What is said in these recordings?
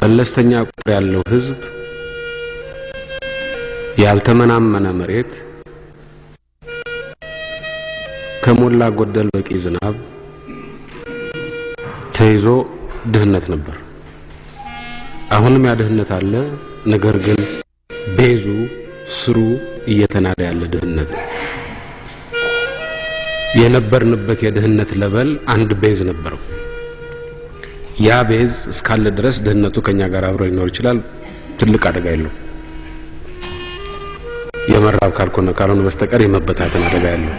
መለስተኛ ቁጥር ያለው ህዝብ ያልተመናመነ መሬት ከሞላ ጎደል በቂ ዝናብ ተይዞ ድህነት ነበር አሁንም ያ ድህነት አለ ነገር ግን ቤዙ ስሩ እየተናደ ያለ ድህነት የነበርንበት የድህነት ለበል አንድ ቤዝ ነበርው ያ ቤዝ እስካለ ድረስ ድህነቱ ከኛ ጋር አብሮ ሊኖር ይችላል ትልቅ አደጋ የለው የመራብ ካልሆነ በስተቀር የመበታተን አደጋ ያለው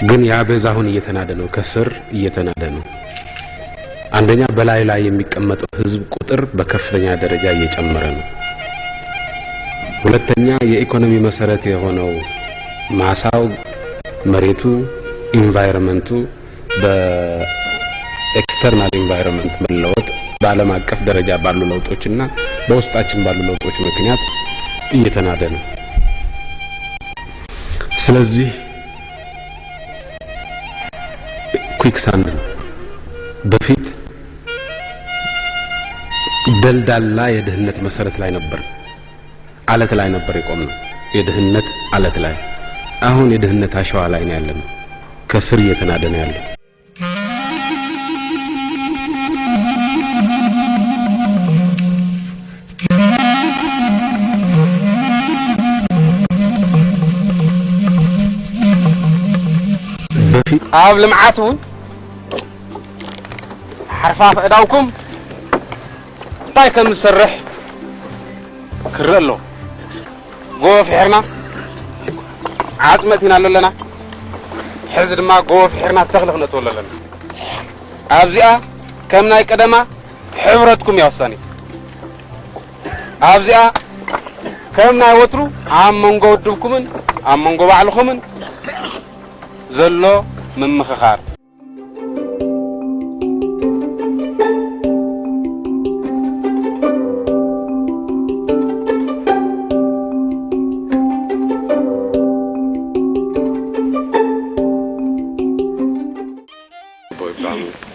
ግን ያ ቤዝ አሁን እየተናደ ነው ከስር እየተናደ ነው አንደኛ በላይ ላይ የሚቀመጠው ህዝብ ቁጥር በከፍተኛ ደረጃ እየጨመረ ነው ሁለተኛ የኢኮኖሚ መሰረት የሆነው ማሳው መሬቱ ኢንቫይሮንመንቱ በኤክስተርናል ኢንቫይሮንመንት መለወጥ በዓለም አቀፍ ደረጃ ባሉ ለውጦችና በውስጣችን ባሉ ለውጦች ምክንያት እየተናደ ነው ስለዚህ ኩዊክሳንድ በፊት ደልዳላ የድህነት መሰረት ላይ ነበር አለት ላይ ነበር የቆምነው የድህነት አለት ላይ አሁን የድህነት አሸዋ ላይ ነው ያለነው ከስር እየተናደ ነው ያለው በፊት ኣብ ልምዓቱን حرفاف اداوكم طاي كم نسرح كرلو قوف حرنا عاصمتنا لنا حزد ما قوف حرنا تخلق نتولى لنا ابزئا كم ناي قدما حبرتكم يا وساني ابزئا كم ناي وترو عم منغو دبكمن عم منغو بعلكمن زلو من مخخار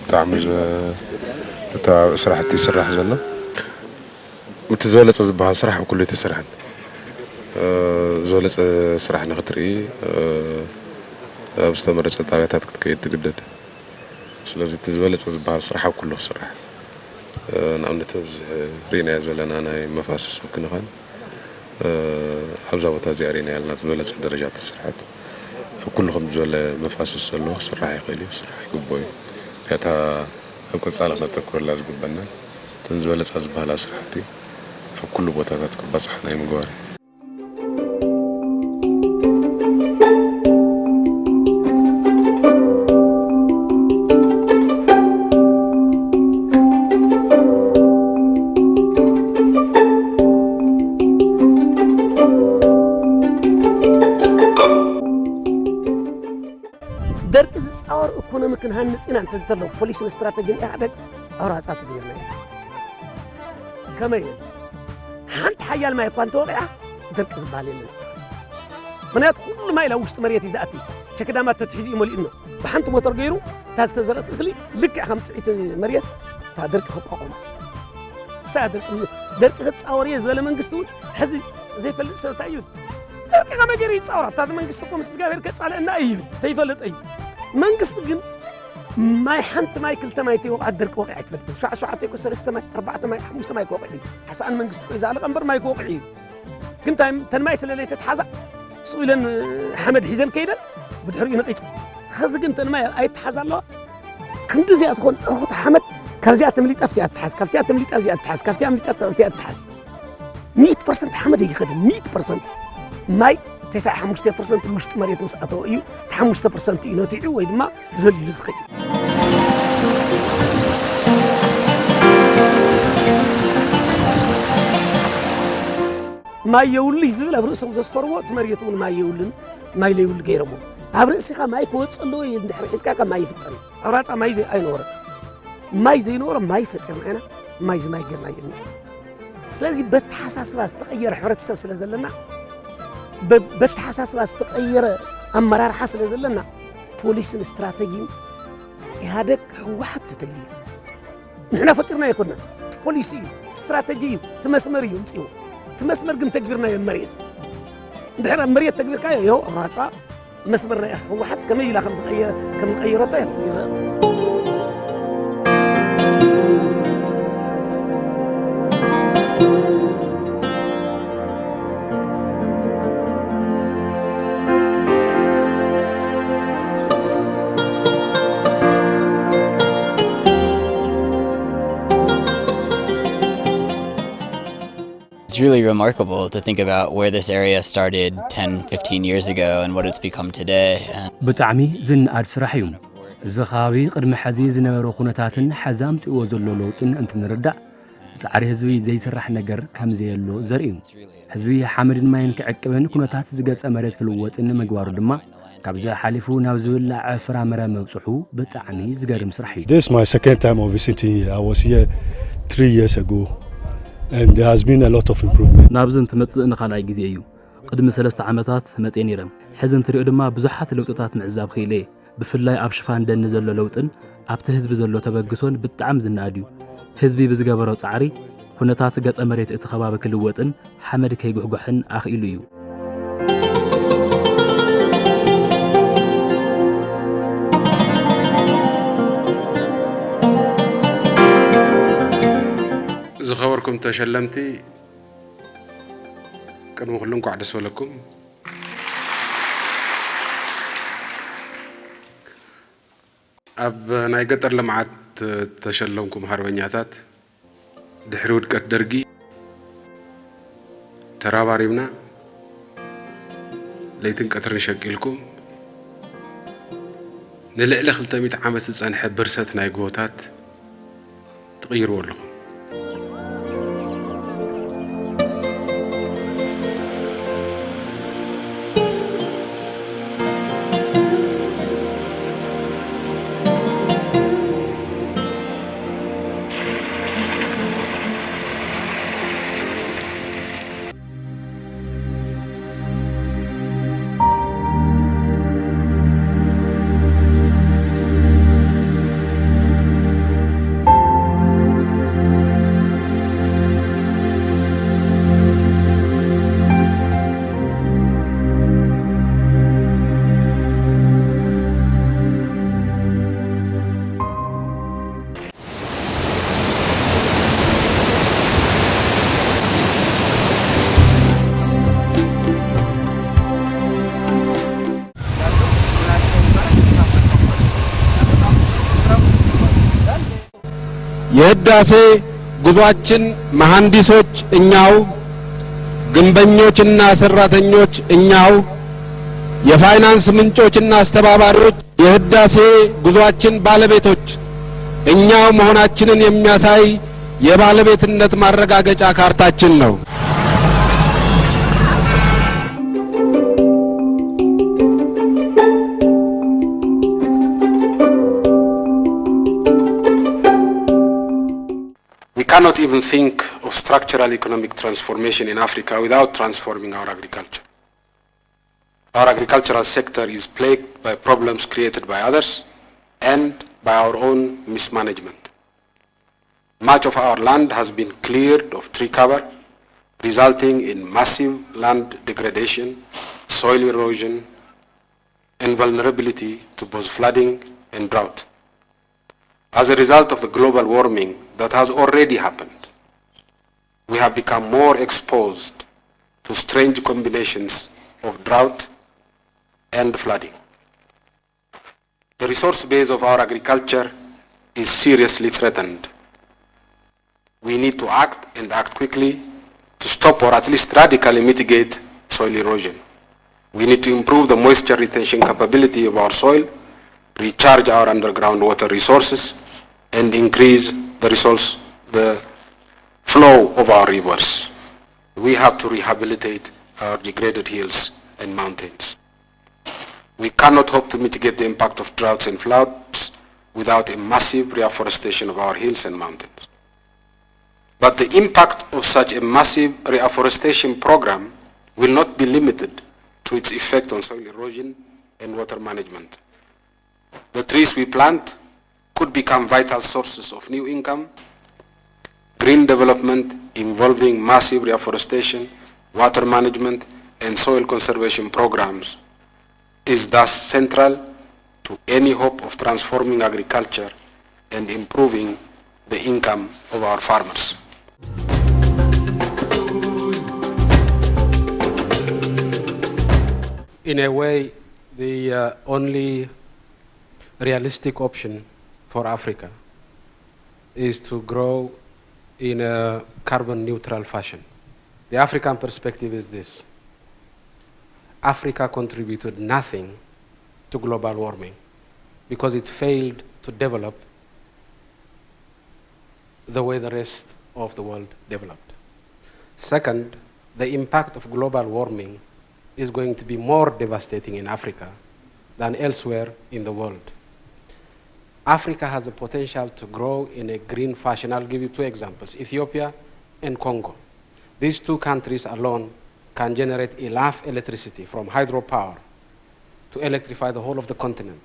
تعمل تا سرحتي سرح زله متزولت زبها سرح وكله تسرحن زولت سرح نختري استمرت طاقات كتكيد تجدد ስለዚህ ተዝበለጽ ዝባል ስራው ኩሉ ስራሕ ናምነቱ ሪና ዘለና ናይ መፋሰስ ምክንኻን ኣብዛ ቦታ ዚያሪና ያልና ዝበለጽ ደረጃ ተስራት ኩሉም ዘለ መፋሰስ ዘሎ ስራሕ ይኸሊ ስራሕ ይግቦይ ያታ አቆጻለፈ ተኮላ ዝግበና ተዝበለጽ ዝባል ስራሕቲ ኩሉ ቦታታት ክባጽሕ ናይ ምግባር ممكن هنسينا أنت تطلع بوليس استراتيجي أحدك أو رأسات بيرنا كمان هنت حيال ما يكون توقع درك زبالين من يدخل ما يلوش تمريتي ذاتي شكدا ما تتحجي مول إنه بحنت موتور غيره تستزرت أغلي لك خمس مريت تدرك خبقهم سادرك درك تصوريه زول من قستون حزي زي فلس تعيد درك خما غير يتصور تاع من قستكم سغابير كصاله ان ايف تيفلط اي من قست ግን ما يحنت ما يكلت ما يتي وقع درك وقع يتفلت شو عطيكو 3 ماي 4 ماي 5 ماي وقع حسان من قست اذا قنبر ما يوقع كنت تنماي سلالي تتحازع سئلن حمد حزن كيدن بدحري نقيص خز كنت تنماي اي تحازالو كنت زي تكون اخت حمد كافزي اتمليط افتي اتحاز كافتي اتمليط ازي اتحاز كافتي امليط اتفتي اتحاز 100% حمد يخدم 100% ماي 95% مشت مريت مسأتو إيو 5% ينوتيعو ويدما زولي لزخي ما يولي زبل أبرئسهم زسفروا تمريتون ما يولن ما يولي غيرمو أبرئسيخا ما يكوتس اللو يندحر حسكاكا ما يفتر أبرئسا ما يزي أي نورة ما يزي نورة ما يفتر معنا ما يزي ما يقرنا يلنا سلازي بتحساس باس تغير حورة السبس لزلنا بتحساس باس تغير أمرار حاس لزلنا بوليس استراتيجي يهدك واحد تتغير نحن فكرنا يكوننا ፖሊሲ ስትራቴጂ ትመስመር ይምጽኡ ትመስመር ግን ተግብርና የመሬት ድሕረ መሬት ተግብርካ ይኸው አራጻ መስመርና ህወሓት ከመይ ኢላ ከም ቀይረታ ይረአ It's really remarkable to think about where this area started 10-15 years ago and what it's become today. ብጣዕሚ ዝንኣድ ስራሕ እዩ እዚ ከባቢ ቅድሚ ሕዚ ዝነበሩ ኩነታትን ሓዛም ጥዎ ዘሎ ለውጥን እንትንርዳእ ፃዕሪ ህዝቢ ዘይስራሕ ነገር ከም ዘየሎ ዘርኢ እዩ ህዝቢ ሓመድን ማይን ክዕቅብን ኩነታት ዝገፀ መሬት ክልወጥን ምግባሩ ድማ ካብዚ ሓሊፉ ናብ ዝብላዕ ፍራምረ መብፅሑ ብጣዕሚ ዝገርም ስራሕ እዩ This is my second time of visiting here. I was here 3 years ago. And there has been a lot of improvement. ናብዝን ትመጽእ ንኻልኣይ ግዜ እዩ ቅድሚ 3 ዓመታት መጽእ ነይረ ሕዚ እንትሪኦ ድማ ብዙሓት ለውጥታት ምዕዛብ ኺእለ ብፍላይ ኣብ ሽፋን ደኒ ዘሎ ለውጥን ኣብቲ ህዝቢ ዘሎ ተበግሶን ብጣዕሚ ዝናኣድ እዩ ህዝቢ ብዝገበሮ ጻዕሪ ኩነታት ገጸ መሬት እቲ ከባቢ ክልወጥን ሓመድ ከይጉሕጓሕን ኣኽኢሉ እዩ زخبركم تشلمتي كانوا كلكم عدس ولكم أب نايقتر لمعات تشلمكم هربنياتات دحرود كدرجي تراباريبنا ليتن كتر نشكلكم نلعل 300 عام تصنح برسات نايقوتات تغيروا لكم የህዳሴ ጉዟችን መሐንዲሶች እኛው ግንበኞችና ሰራተኞች እኛው የፋይናንስ ምንጮችና አስተባባሪዎች የህዳሴ ጉዟችን ባለቤቶች እኛው መሆናችንን የሚያሳይ የባለቤትነት ማረጋገጫ ካርታችን ነው We cannot even think of structural economic transformation in Africa without transforming our agriculture. Our agricultural sector is plagued by problems created by others and by our own mismanagement. Much of our land has been cleared of tree cover, resulting in massive land degradation, soil erosion, and vulnerability to both flooding and drought. As a result of the global warming that has already happened, we have become more exposed to strange combinations of drought and flooding. The resource base of our agriculture is seriously threatened. We need to act and act quickly to stop or at least radically mitigate soil erosion. We need to improve the moisture retention capability of our soil, recharge our underground water resources, and increase the flow of our rivers. We have to rehabilitate our degraded hills and mountains. We cannot hope to mitigate the impact of droughts and floods without a massive reforestation of our hills and mountains. But the impact of such a massive reforestation program will not be limited to its effect on soil erosion and water management. The trees we plant could become vital sources of new income, Green development involving massive reforestation, water management, and soil conservation programs is thus central to any hope of transforming agriculture and improving the income of our farmers. In a way, the only realistic option for Africa is to grow in a carbon neutral fashion. The African perspective is this: Africa contributed nothing to global warming because it failed to develop the way the rest of the world developed. Second, the impact of global warming is going to be more devastating in Africa than elsewhere in the world. Africa has the potential to grow in a green fashion. I'll give you two examples: Ethiopia and Congo. These two countries alone can generate enough electricity from hydropower to electrify the whole of the continent.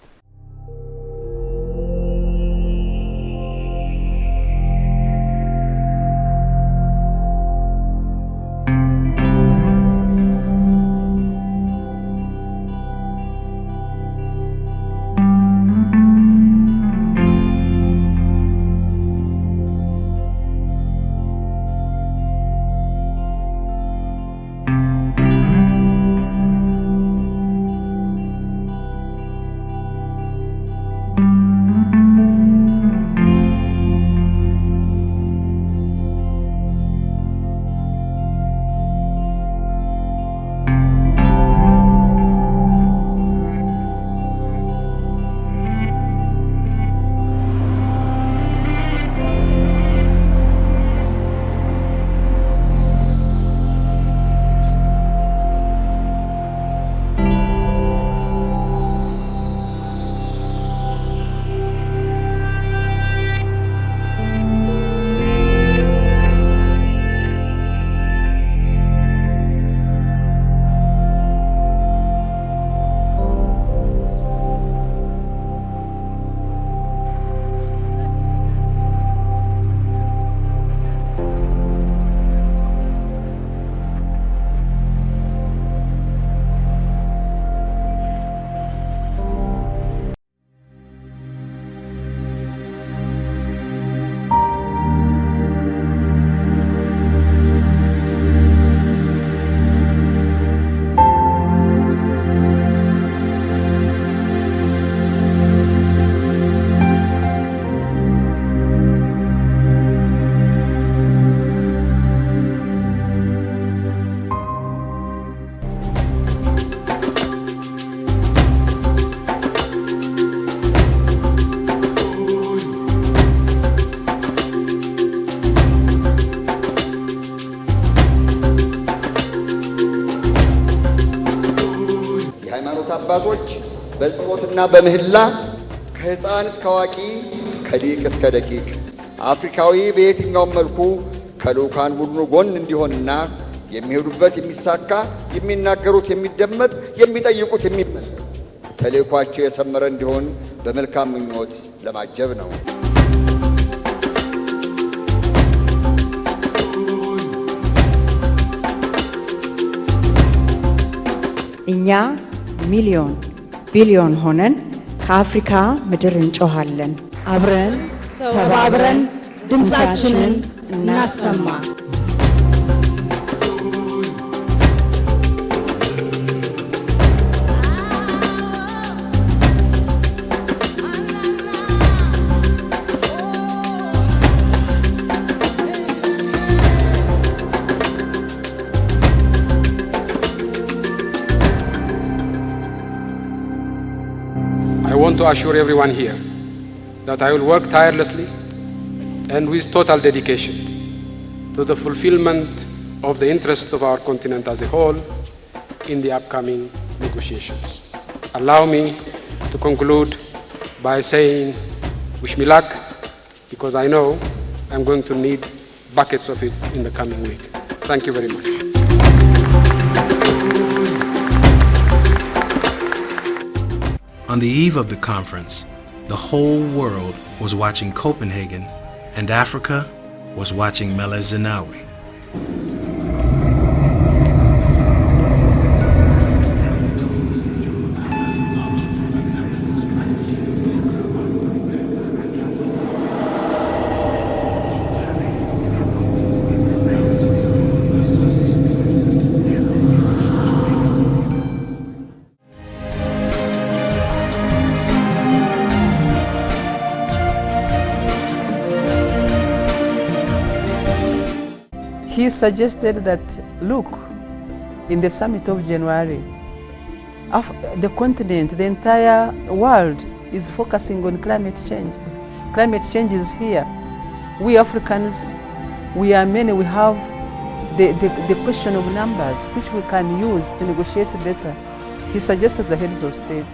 አባቶች በጸሎትና በምህላ ከህፃን እስከ አዋቂ ከሊቅ እስከ ደቂቅ አፍሪካዊ በየትኛውም መልኩ ከልኡካን ቡድኑ ጎን እንዲሆንና የሚሄዱበት የሚሳካ የሚናገሩት የሚደመጥ የሚጠይቁት የሚመለስ ተልእኳቸው የሰመረ እንዲሆን በመልካም ምኞት ለማጀብ ነው። እኛ ሚሊዮን ቢሊዮን ሆነን ከአፍሪካ ምድር እንጮሃለን። አብረን ተባብረን ድምጻችንን እናሰማ። I want to assure everyone here that I will work tirelessly and with total dedication to the fulfillment of the interests of our continent as a whole in the upcoming negotiations. Allow me to conclude by saying, wish me luck, because I know I'm going to need buckets of it in the coming week. Thank you very much. On the eve of the conference, the whole world was watching Copenhagen, and Africa was watching Meles Zenawi. He suggested that, look, in the summit of January, the continent, the entire world is focusing on climate change. Climate change is here. We Africans, we are many, we have the question of numbers, which we can use to negotiate better. He suggested the heads of state.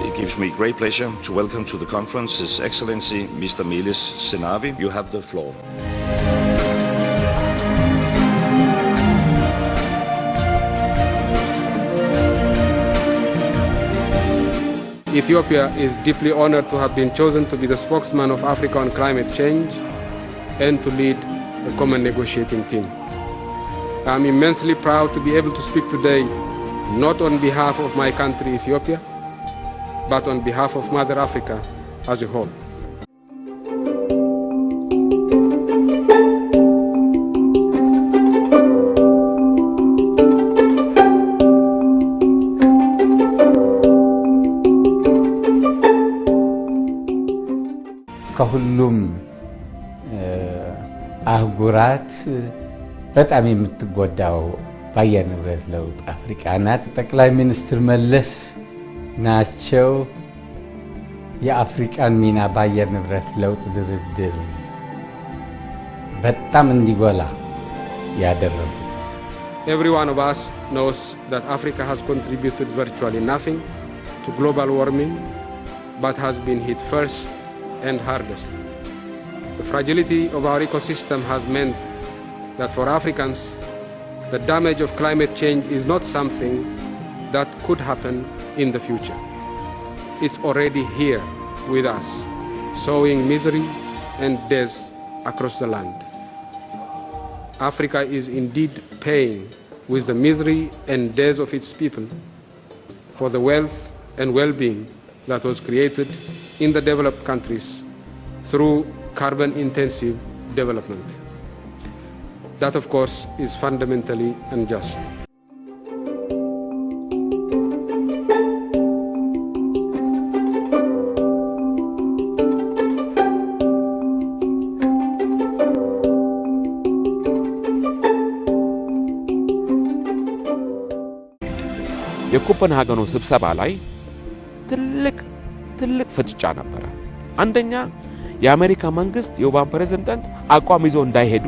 It gives me great pleasure to welcome to the conference His Excellency Mr. Meles Zenawi. You have the floor. Ethiopia is deeply honored to have been chosen to be the spokesman of Africa on climate change and to lead the common negotiating team. I am immensely proud to be able to speak today not on behalf of my country, Ethiopia, but on behalf of Mother Africa as a whole. ከሁሉም አህጉራት በጣም የምትጎዳው በአየር ንብረት ለውጥ አፍሪካ ናት። ጠቅላይ ሚኒስትር መለስ ናቸው የአፍሪካን ሚና በአየር ንብረት ለውጥ ድርድር በጣም እንዲጎላ ያደረጉት። Every one of us knows that Africa has contributed virtually nothing to global warming, but has been hit first and hardest. The fragility of our ecosystem has meant that for Africans, the damage of climate change is not something that could happen in the future. It's already here with us, sowing misery and death across the land. Africa is indeed paying with the misery and death of its people for the wealth and well-being that was created in the developed countries through carbon-intensive development. That, of course, is fundamentally unjust. የኮፐንሃገኑ ስብሰባ ላይ ትልቅ ፍጥጫ ነበር። አንደኛ የአሜሪካ መንግስት የኦባማ ፕሬዝዳንት አቋም ይዞ እንዳይሄዱ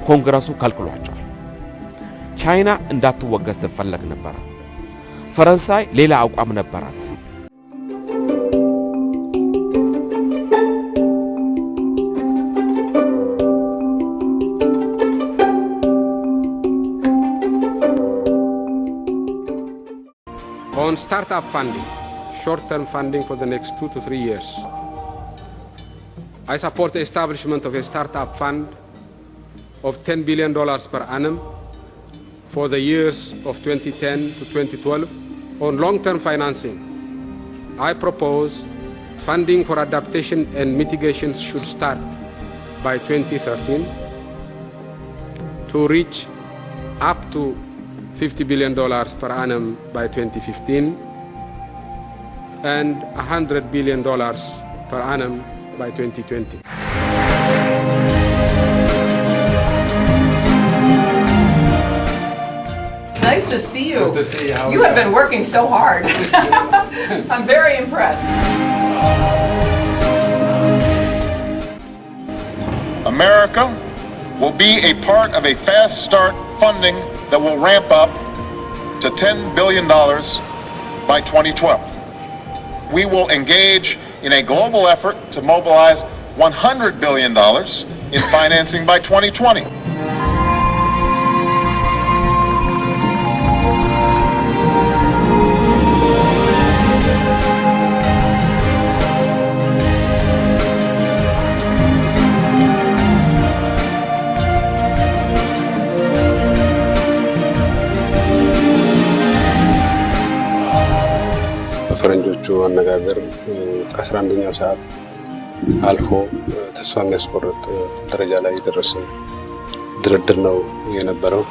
ኮንግረሱ ከልክሏቸዋል። ቻይና እንዳትወገዝ ትፈልግ ነበር። ፈረንሳይ ሌላ አቋም ነበራት። On startup funding, short-term funding for the next 2 to 3 years, I support the establishment of a startup fund of $10 billion per annum for the years of 2010 to 2012. On long-term financing, I propose funding for adaptation and mitigation should start by 2013 to reach up to $50 billion per annum by 2015 and $100 billion per annum by 2020. Nice to see you. Good to see you. You have been working so hard. I'm very impressed. America will be a part of a fast start funding that will ramp up to $10 billion by 2012. We will engage in a global effort to mobilize $100 billion in financing by 2020. ለመነጋገር ከ11ኛው ሰዓት አልፎ ተስፋ የሚያስቆርጥ ደረጃ ላይ የደረሰ ድርድር ነው የነበረው።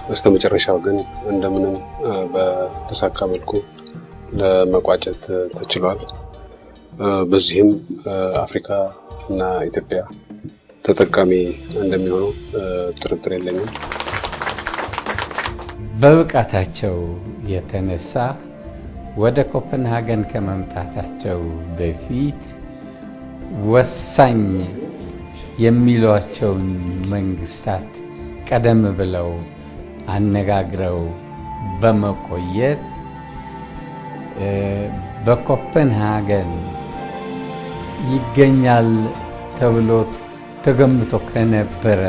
በስተመጨረሻው ግን እንደምንም በተሳካ መልኩ ለመቋጨት ተችሏል። በዚህም አፍሪካ እና ኢትዮጵያ ተጠቃሚ እንደሚሆኑ ጥርጥር የለኝም። በብቃታቸው የተነሳ ወደ ኮፐንሃገን ከመምጣታቸው በፊት ወሳኝ የሚሏቸውን መንግስታት ቀደም ብለው አነጋግረው በመቆየት በኮፐንሃገን ይገኛል ተብሎ ተገምቶ ከነበረ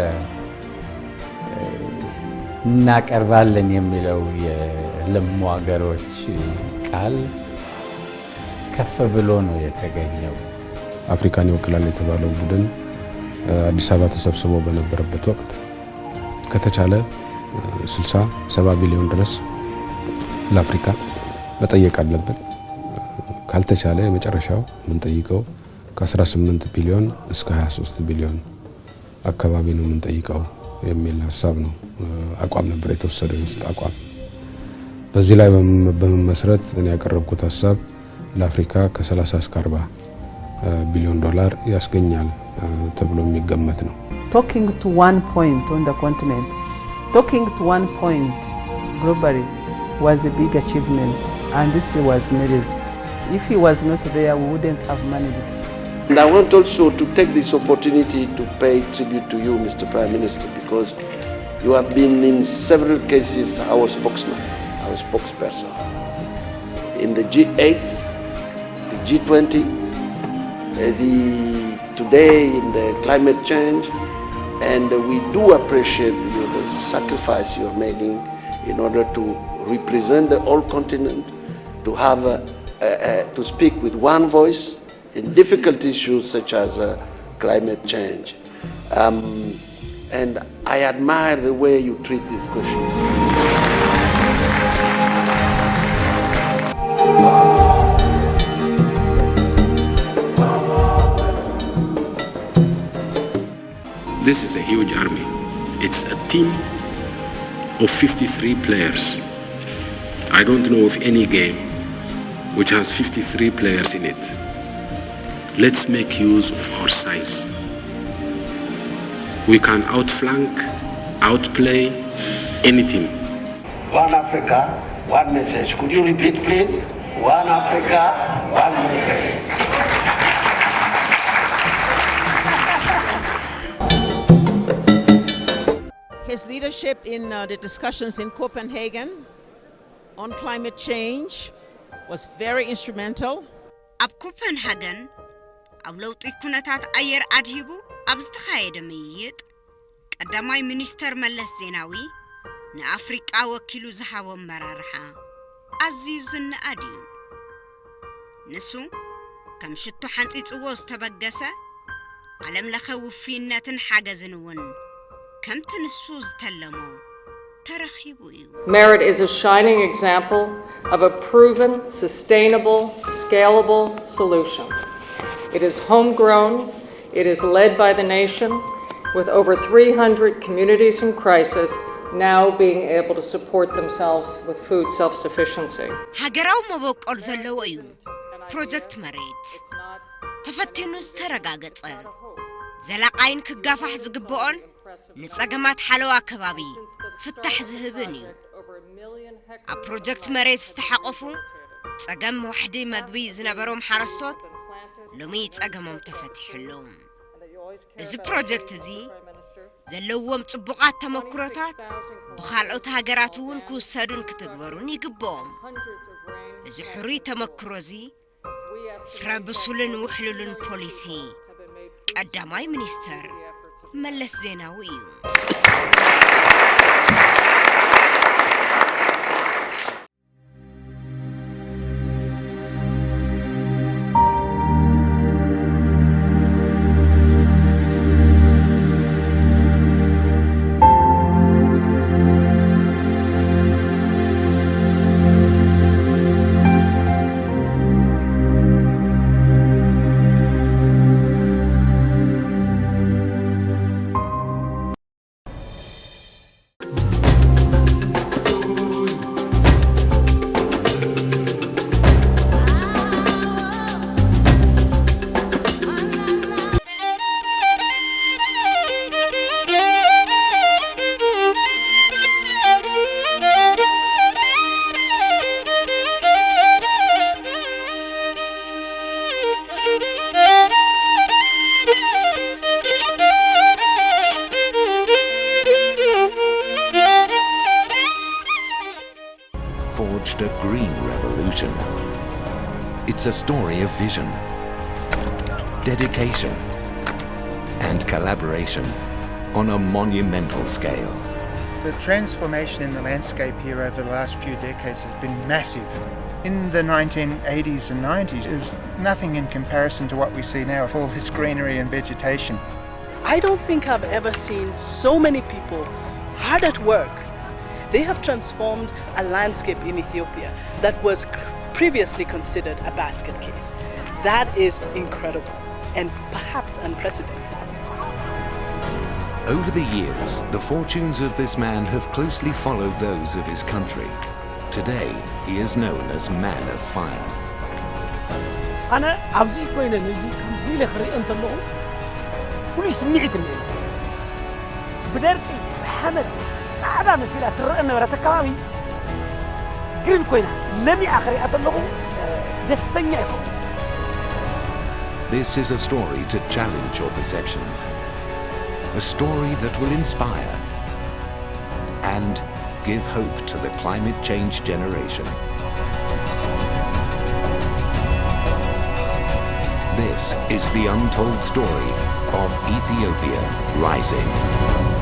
እናቀርባለን የሚለው የለሙ ሀገሮች ቃል ከፍ ብሎ ነው የተገኘው። አፍሪካን ይወክላል የተባለው ቡድን አዲስ አበባ ተሰብስቦ በነበረበት ወቅት ከተቻለ 60-70 ቢሊዮን ድረስ ለአፍሪካ መጠየቅ አለበት። ካልተቻለ የመጨረሻው ምን ጠይቀው ከ18 ቢሊዮን እስከ 23 ቢሊዮን አካባቢ ነው ምን ጠይቀው የሚል ሐሳብ ነው አቋም ነበር የተወሰደው ውስጥ አቋም። በዚህ ላይ በመመስረት እኔ ያቀረብኩት ሐሳብ ለአፍሪካ ከ30 እስከ 40 ቢሊዮን ዶላር ያስገኛል ተብሎ የሚገመት ነው። Talking to one point on the continent, talking to one point globally was a big achievement, and this was needed. If he was not there, we wouldn't have managed. And I want also to take this opportunity to pay tribute to you, Mr. Prime Minister, because you have been in several cases our spokesman, our spokesperson. In the G8, the G20, today in the climate change, and we do appreciate the sacrifice you're making in order to represent the whole continent, to have to speak with one voice in difficult issues such as climate change. And I admire the way you treat these questions. This is a huge army. It's a team of 53 players. I don't know of any game which has 53 players in it. Let's make use of our size. We can outflank, outplay any team. One Africa, one message. Could you repeat, please? One Africa, one message. His leadership in the discussions in Copenhagen on climate change was very instrumental. ኣብ ኮፐንሃገን ኣብ ለውጢ ኩነታት ኣየር ኣድሂቡ ኣብ ዝተኻየደ ምይይጥ ቀዳማይ ሚኒስተር መለስ ዜናዊ ንኣፍሪቃ ወኪሉ ዝሃቦ መራርሓ ኣዝዩ ዝነኣድ እዩ። ንሱ ከም ሽቶ ሓንፂፅዎ ዝተበገሰ ዓለም ለኸ ውፍይነትን ሓገዝን እውን ከምቲ ንሱ ዝተለሞ ተረኺቡ እዩ። Merit is a shining example of a proven, sustainable, scalable solution. It is homegrown, it is led by the nation, with over 300 communities in crisis now being able to support themselves with food self-sufficiency. ሃገራዊ መበቆል ዘለዎ እዩ ፕሮጀክት መሬት ተፈቲኑ ዝተረጋገጸ ዘላቃይን ክጋፋሕ ዝግብኦን ንጸገማት ሓለዋ ከባቢ ፍታሕ ዝህብን እዩ። ኣብ ፕሮጀክት መሬት ዝተሓቆፉ ጸገም ወሕዲ መግቢ ዝነበሮም ሓረስቶት ሎሚ ጸገሞም ተፈቲሕሎም። እዚ ፕሮጀክት እዚ ዘለዎም ጽቡቓት ተመክሮታት ብኻልኦት ሃገራት እውን ክውሰዱን ክትግበሩን ይግብኦም። እዚ ሕሩይ ተመክሮ እዚ ፍረ ብሱልን ውሕሉልን ፖሊሲ ቀዳማይ ሚኒስተር መለስ ዜናዊ እዩ። is a story of vision, dedication, and collaboration on a monumental scale. The transformation in the landscape here over the last few decades has been massive. In the 1980s and 90s, it was nothing in comparison to what we see now of all this greenery and vegetation. I don't think I've ever seen so many people hard at work. They have transformed a landscape in Ethiopia that was previously considered a basket case. That is incredible and perhaps unprecedented. Over the years, the fortunes of this man have closely followed those of his country. Today, he is known as Man of Fire. أنا عاوزي كوينة نزي كمزي لخري أنت اللهم فلي سمعت مني بدرقي بحمد سعادة مسيرة ترى أن ورا تكلامي قريب كوينة لمي آخري أنت اللهم دستني أكو. This is a story to challenge your perceptions. A story that will inspire and give hope to the climate change generation. This is the untold story of Ethiopia rising.